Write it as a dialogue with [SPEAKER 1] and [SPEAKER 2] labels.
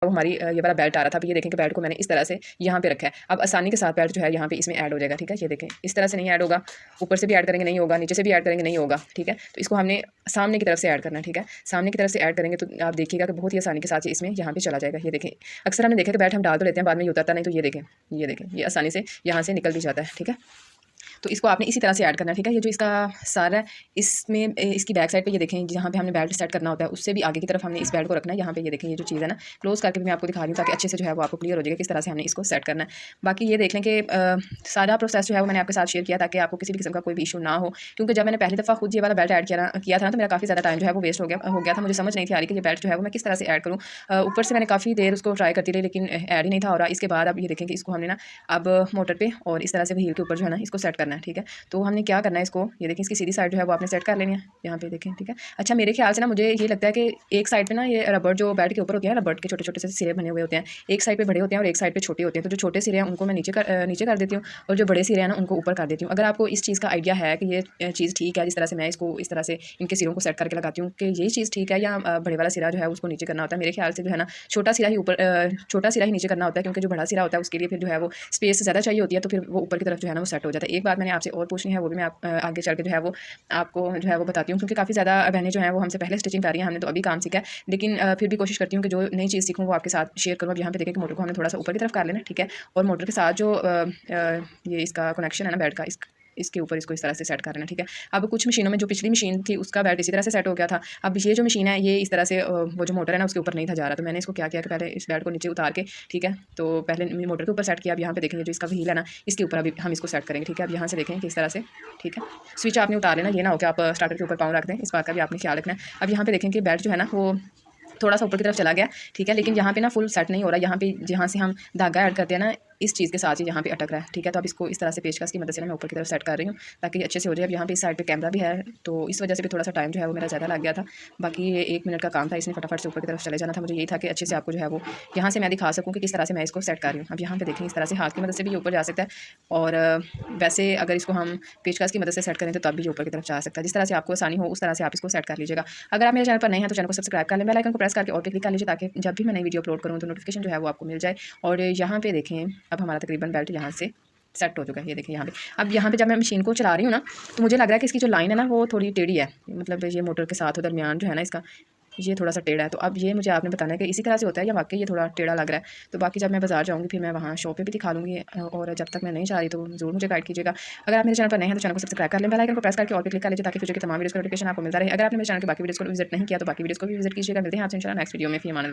[SPEAKER 1] वो हमारी ये वाला बेल्ट आ रहा था। अब ये देखें कि बेल्ट को मैंने इस तरह से यहाँ पे रखा है। अब आसानी के साथ बेल्ट जो है यहाँ पे इसमें ऐड हो जाएगा। ठीक है, ये देखें इस तरह से नहीं ऐड होगा, ऊपर से भी ऐड करेंगे नहीं होगा, नीचे से भी ऐड करेंगे नहीं होगा। ठीक है, तो इसको हमने सामने की तरफ से ऐड करना है। ठीक है, सामने की तरफ से ऐड करेंगे तो आप देखिएगा कि बहुत ही आसानी के साथ इसमें यहाँ पे चला जाएगा। ये देखें, अक्सर हमने देखा कि बेल्ट हम डाल तो लेते हैं, बाद में ये उतरता नहीं, तो ये देखें ये आसानी से यहाँ से निकल भी जाता है। ठीक है, तो इसको आपने इसी तरह से ऐड करना है। ठीक है, ये जो इसका सारा है इसमें इसकी बैक साइड पे ये देखें जहाँ पे हमने बेल्ट सेट करना होता है उससे भी आगे की तरफ हमने इस बेल्ट को रखना है। यहाँ पे ये देखें ये जो चीज़ है ना, क्लोज करके भी मैं आपको दिखा रही हूँ ताकि अच्छे से जो है वो आपको क्लियर हो जाएगा किस तरह से हमने इसको सेट करना है। बाकी ये देख लें कि सारा प्रोसेस जो है वो मैंने आपके साथ शेयर किया ताकि आपको किसी भी किस्म का कोई भी इशू ना हो, क्योंकि जब मैंने पहली दफ़ा खुद ये वाला बेल्ट ऐड किया था ना तो मेरा काफ़ी ज़्यादा टाइम जो है वो वेस्ट हो गया था। मुझे समझ नहीं थी आ रही कि ये बेल्ट जो है वो मैं किस तरह से ऐड करूँ। ऊपर से मैंने काफ़ी देर उसको ट्राई करती रही लेकिन ऐड ही नहीं था हो रहा। इसके बाद अब ये देखें कि इसको हमने ना अब मोटर पे और इस तरह से व्हील के ऊपर जो है ना इसको सेट करना है। ठीक है, तो हमने क्या करना है, इसको ये देखें इसकी सीधी साइड जो है वो आपने सेट कर लेनी है यहाँ पे देखें। ठीक है, अच्छा मेरे ख्याल से ना मुझे ये लगता है कि एक साइड पे ना ये रबड़ जो बेल्ट के ऊपर होते हैं, रबड़ के छोटे छोटे से सिरे बने हुए होते हैं, एक साइड पे बड़े होते हैं और एक साइड पे छोटे होते हैं। तो जो छोटे सिरे हैं उनको मैं नीचे कर देती हूँ और जो बड़े सिरे हैं ना उनको ऊपर कर देती हूँ। अगर आपको इस चीज़ का आइडिया है कि ये चीज़ ठीक है, जिस तरह से मैं इसको इस तरह से इनके सिरों को सेट करके लगाती हूँ कि ये चीज़ ठीक है या बड़े वाला सिरा जो है उसको नीचे करना होता है, मेरे ख्याल से जो है ना छोटा सिरा ही नीचे करना होता है, क्योंकि जो बड़ा सिरा होता है उसके लिए फिर जो है वो स्पेस ज़्यादा चाहिए होती है, तो फिर वो ऊपर की तरफ जो है ना वो सेट हो जाता है। एक बात मैंने आपसे और पूछनी है, वो भी मैं आगे चल के जो है वो आपको जो है वो बताती हूँ, क्योंकि काफ़ी ज़्यादा बहनें जो हैं वो हमसे पहले स्टिचिंग कर रही हैं, हमने तो अभी काम सीखा है, लेकिन फिर भी कोशिश करती हूँ कि जो नई चीज़ सीखूँ वो आपके साथ शेयर करूँ। अब यहाँ पे देखें कि मोटर को हमने थोड़ा सा ऊपर की तरफ कर लेना। ठीक है, और मोटर के साथ जो ये इसका कनेक्शन है ना बेल्ट का, इसके ऊपर इसको इस तरह से सेट कर लेना। ठीक है, अब कुछ मशीनों में जो पिछली मशीन थी उसका बेल्ट इसी तरह से सेट हो गया था। अब ये जो मशीन है ये इस तरह से वो जो मोटर है ना उसके ऊपर नहीं था जा रहा, तो मैंने इसको क्या किया कि पहले इस बेल्ट को नीचे उतार के, ठीक है, तो पहले मोटर के ऊपर सेट किया। अब यहाँ पे देखेंगे जो इसका व्हील है ना इसके ऊपर अभी हम इसको सेट करेंगे। ठीक है, अब यहाँ से देखें कि इस तरह से, ठीक है, स्विच आपने उतार लेना, ये ना हो कि आप स्टार्टर के ऊपर पाँव रख दें, इस बात का भी आपने ख्याल रखना है। अब यहाँ पे देखें कि बेल्ट जो है ना वो थोड़ा सा ऊपर की तरफ चला गया। ठीक है, लेकिन यहाँ पे ना फुल सेट नहीं हो रहा, यहाँ पे जहाँ से हम धागा ऐड करते हैं ना इस चीज़ के साथ ही यहाँ पे अटक रहा है। ठीक है, तो अब इसको इस तरह से पेचकस की मदद से ना मैं ऊपर की तरफ सेट कर रही हूँ ताकि ये अच्छे से हो जाए। अब यहाँ पे इस साइड पे कैमरा भी है तो इस वजह से भी थोड़ा सा टाइम जो है वो मेरा ज़्यादा लग गया था। बाकी ये 1 मिनट का काम था, इसमें फटाफट से ऊपर की तरफ चले जाना था। मुझे यही था कि अच्छे से आपको जो है वो यहाँ से मैं दिखा सकूँ कि किस तरह से मैं इसको सेट कर रही हूँ। अब यहाँ पे देखें इस तरह से हाथ की मदद से भी ये ऊपर जा सकता है, और वैसे अगर इसको हम पेचकस की मदद से सेट करें तो तब भी ये ऊपर की तरफ जा सकता है। जिस तरह से आपको आसानी हो उस तरह से आप इसको सेट कर लीजिएगा। अगर आप मेरे चैनल पर नए हैं तो चैनल को सब्सक्राइब कर लें, बेल आइकन को प्रेस करके और पे क्लिक कर लीजिए ताकि जब भी मैं नई वीडियो अपलोड करूँ तो नोटिफिकेशन जो है वो आपको मिल जाए। और यहाँ पे देखें अब हमारा तकरीबन बेल्ट यहाँ से सेट हो चुका है। ये देखिए यहाँ पे, अब यहाँ पे जब मैं मशीन को चला रही हूँ ना तो मुझे लग रहा है कि इसकी जो लाइन है ना वो थोड़ी टेढ़ी है, मतलब ये मोटर के साथ दरमियान जो है ना इसका ये थोड़ा सा टेढ़ा है। तो अब ये मुझे आपने बताना है कि इसी तरह से होता है या वाकई ये थोड़ा टेढ़ा लग रहा है। तो बाकी जब मैं बाजार जाऊँगी फिर मैं वहाँ शॉप पे भी दिखा लूँगी, और जब तक मैं नहीं जा रही तो ज़रूर मुझे गाइड कीजिएगा। अगर आप मेरे चैनल पर नए हैं तो चैनल को सब्सक्राइब कर लें, बेल आइकन को प्रेस करके और पे क्लिक कर लीजिए ताकि फ्यूचर की तमाम वीडियोस का नोटिफिकेशन आपको मिलता रहे। अगर आपने मेरे चैनल के बाकी वीडियोस को विजिट नहीं किया तो बाकी वीडियोस को भी विजिट कीजिएगा। मिलते हैं आपसे इंशाल्लाह नेक्स्ट वीडियो में। फिर अमान अल्लाह।